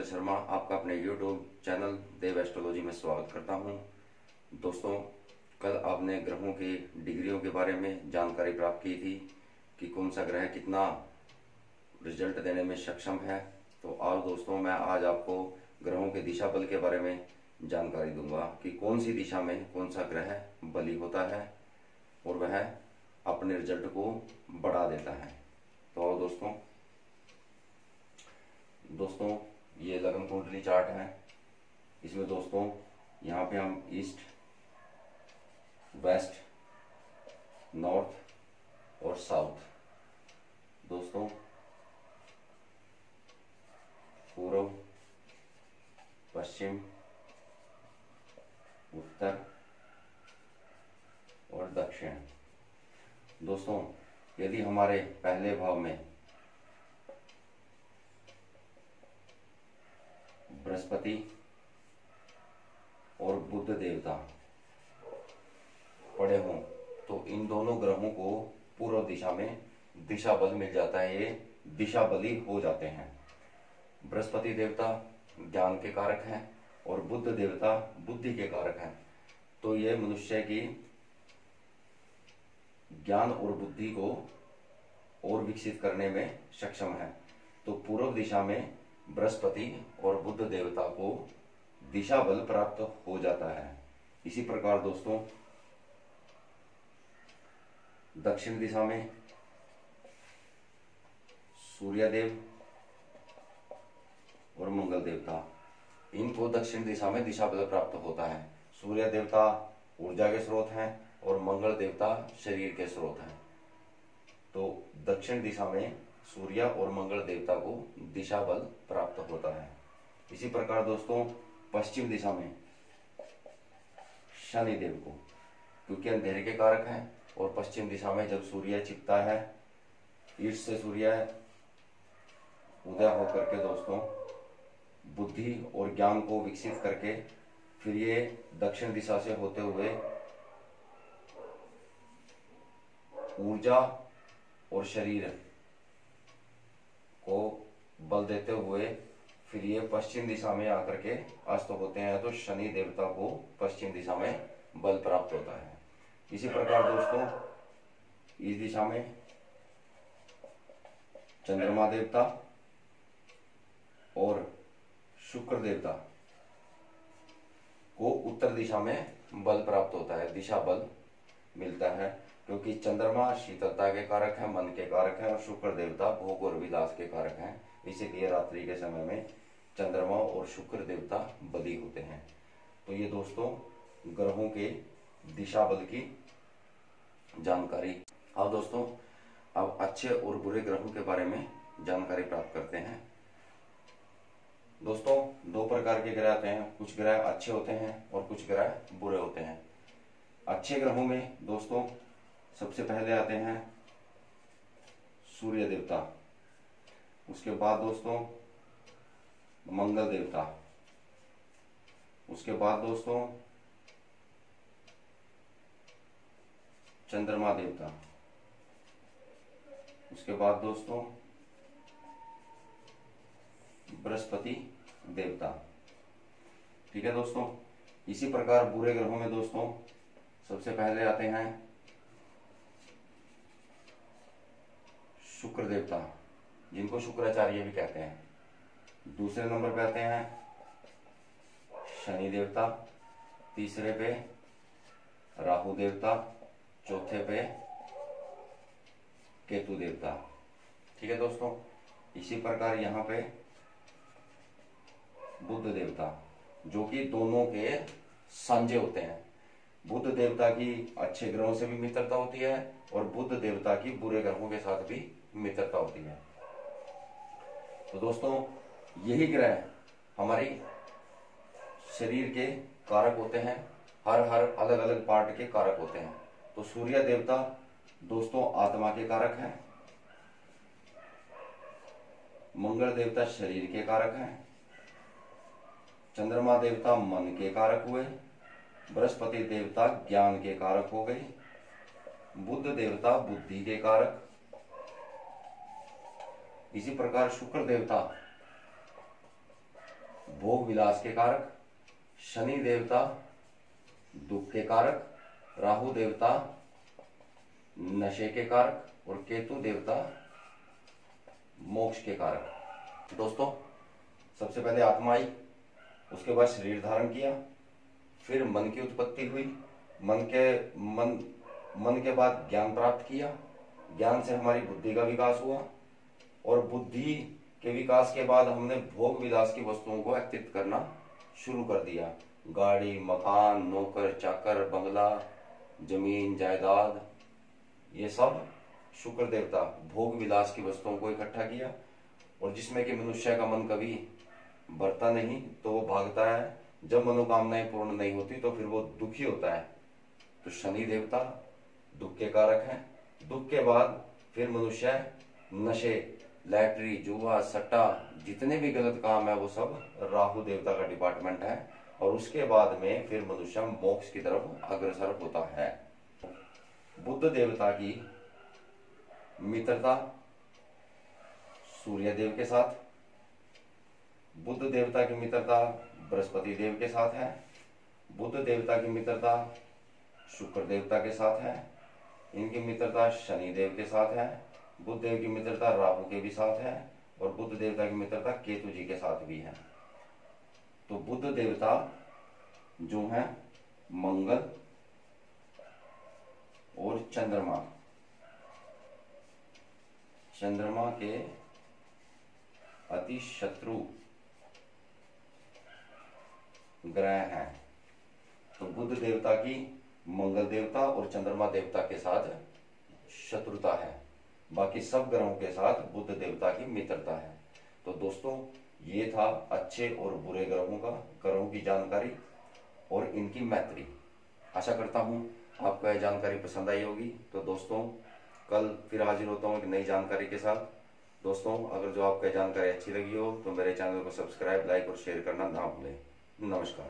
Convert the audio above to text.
शर्मा आपका अपने YouTube channel देव astrology में स्वागत करता हूं। दोस्तों, कल आपने ग्रहों की डिग्रियों के बारे में जानकारी प्राप्त की थी कि कौन सा ग्रह कितना रिजल्ट देने में सक्षम है। तो आओ दोस्तों, मैं आज आपको ग्रहों के दिशा बल के बारे में जानकारी दूंगा कि कौन सी दिशा में कौन सा ग्रह बली होता है और वह अपने रिजल्ट को बढ़ा देता है। तो आओ दोस्तों ये लगन कुंडली चार्ट है। इसमें दोस्तों यहाँ पे हम ईस्ट, वेस्ट, नॉर्थ और साउथ, दोस्तों पूर्व, पश्चिम, उत्तर और दक्षिण। दोस्तों यदि हमारे पहले भाव में बृहस्पति और बुध देवता पड़े हों तो इन दोनों ग्रहों को पूर्व दिशा में दिशा बल मिल जाता है, ये दिशा बली हो जाते हैं। बृहस्पति देवता ज्ञान के कारक हैं और बुध देवता बुद्धि के कारक हैं। तो ये मनुष्य की ज्ञान और बुद्धि को और विकसित करने में सक्षम है। तो पूर्व दिशा में बृहस्पति और बुध देवता को दिशा बल प्राप्त हो जाता है। इसी प्रकार दोस्तों दक्षिण दिशा में सूर्यदेव और मंगल देवता, इनको दक्षिण दिशा में दिशा बल प्राप्त होता है। सूर्य देवता ऊर्जा के स्रोत हैं और मंगल देवता शरीर के स्रोत हैं। तो दक्षिण दिशा में सूर्य और मंगल देवता को दिशा बल प्राप्त होता है। इसी प्रकार दोस्तों पश्चिम दिशा में शनि देव को, क्योंकि अंधेरे के कारक हैं और पश्चिम दिशा में जब सूर्य छिपता है, ईस्ट से सूर्य उदय होकर के दोस्तों बुद्धि और ज्ञान को विकसित करके फिर ये दक्षिण दिशा से होते हुए ऊर्जा और शरीर को बल देते हुए फिर ये पश्चिम दिशा में आकर के अस्त होते हैं। तो शनि देवता को पश्चिम दिशा में बल प्राप्त होता है। इसी प्रकार दोस्तों इस दिशा में चंद्रमा देवता और शुक्र देवता को उत्तर दिशा में बल प्राप्त होता है, दिशा बल मिलता है। क्योंकि चंद्रमा शीतलता के कारक है, मन के कारक है और शुक्र देवता भोग और विलास के कारक हैं। इसीलिए रात्रि के समय में चंद्रमा और शुक्र देवता बली होते हैं। तो ये दोस्तों ग्रहों के दिशा बल की जानकारी। अब दोस्तों अब अच्छे और बुरे ग्रहों के बारे में जानकारी प्राप्त करते हैं। दोस्तों दो प्रकार के ग्रह आते हैं, कुछ ग्रह अच्छे होते हैं और कुछ ग्रह बुरे होते हैं। अच्छे ग्रहों में दोस्तों सबसे पहले आते हैं सूर्य देवता, उसके बाद दोस्तों मंगल देवता, उसके बाद दोस्तों चंद्रमा देवता, उसके बाद दोस्तों बृहस्पति देवता। ठीक है दोस्तों। इसी प्रकार बुरे ग्रहों में दोस्तों सबसे पहले आते हैं शुक्र देवता, जिनको शुक्राचार्य भी कहते हैं। दूसरे नंबर पे आते हैं शनि देवता, तीसरे पे राहु देवता, चौथे पे केतु देवता। ठीक है दोस्तों। इसी प्रकार यहाँ पे बुध देवता, जो कि दोनों के सांझे होते हैं। बुध देवता की अच्छे ग्रहों से भी मित्रता होती है और बुध देवता की बुरे ग्रहों के साथ भी मित्रता होती है। तो दोस्तों यही ग्रह हमारी शरीर के कारक होते हैं, हर अलग अलग पार्ट के कारक होते हैं। तो सूर्य देवता दोस्तों आत्मा के कारक हैं, मंगल देवता शरीर के कारक हैं, चंद्रमा देवता मन के कारक हुए, बृहस्पति देवता ज्ञान के कारक हो गए, बुध देवता बुद्धि के कारक, इसी प्रकार शुक्र देवता भोग विलास के कारक, शनि देवता दुख के कारक, राहु देवता नशे के कारक और केतु देवता मोक्ष के कारक। दोस्तों, सबसे पहले आत्मा आई, उसके बाद शरीर धारण किया, फिर मन की उत्पत्ति हुई, मन के बाद ज्ञान प्राप्त किया, ज्ञान से हमारी बुद्धि का विकास हुआ और बुद्धि के विकास के बाद हमने भोग विलास की वस्तुओं को एकत्रित करना शुरू कर दिया। गाड़ी, मकान, नौकर चाकर, बंगला, जमीन जायदाद, ये सब शुक्र देवता भोग विलास की वस्तुओं को इकट्ठा किया। और जिसमें कि मनुष्य का मन कभी भरता नहीं तो वो भागता है, जब मनोकामनाएं पूर्ण नहीं होती तो फिर वो दुखी होता है। तो शनि देवता दुख के कारक हैं। दुख के बाद फिर मनुष्य नशे, लैटरी, जुआ, सट्टा, जितने भी गलत काम है वो सब राहु देवता का डिपार्टमेंट है। और उसके बाद में फिर मनुष्य मोक्ष की तरफ अग्रसर होता है। बुध देवता की मित्रता सूर्य देव के साथ, बुध देवता की मित्रता बृहस्पति देव के साथ है, बुध देवता की मित्रता शुक्र देवता के साथ है, इनकी मित्रता शनि देव के साथ है, बुध देव की मित्रता राहु के भी साथ है और बुध देवता की मित्रता केतु जी के साथ भी है। तो बुध देवता जो है मंगल और चंद्रमा के अति शत्रु ग्रह हैं। तो बुध देवता की मंगल देवता और चंद्रमा देवता के साथ शत्रुता है, बाकी सब ग्रहों के साथ बुध देवता की मित्रता है। तो दोस्तों, ये था अच्छे और बुरे ग्रहों की जानकारी और इनकी मैत्री। आशा करता हूं आपको यह जानकारी पसंद आई होगी। तो दोस्तों, कल फिर हाजिर होता हूं एक नई जानकारी के साथ। दोस्तों, अगर जो आपको जानकारी अच्छी लगी हो तो मेरे चैनल को सब्सक्राइब, लाइक और शेयर करना ना भूलें। नमस्कार।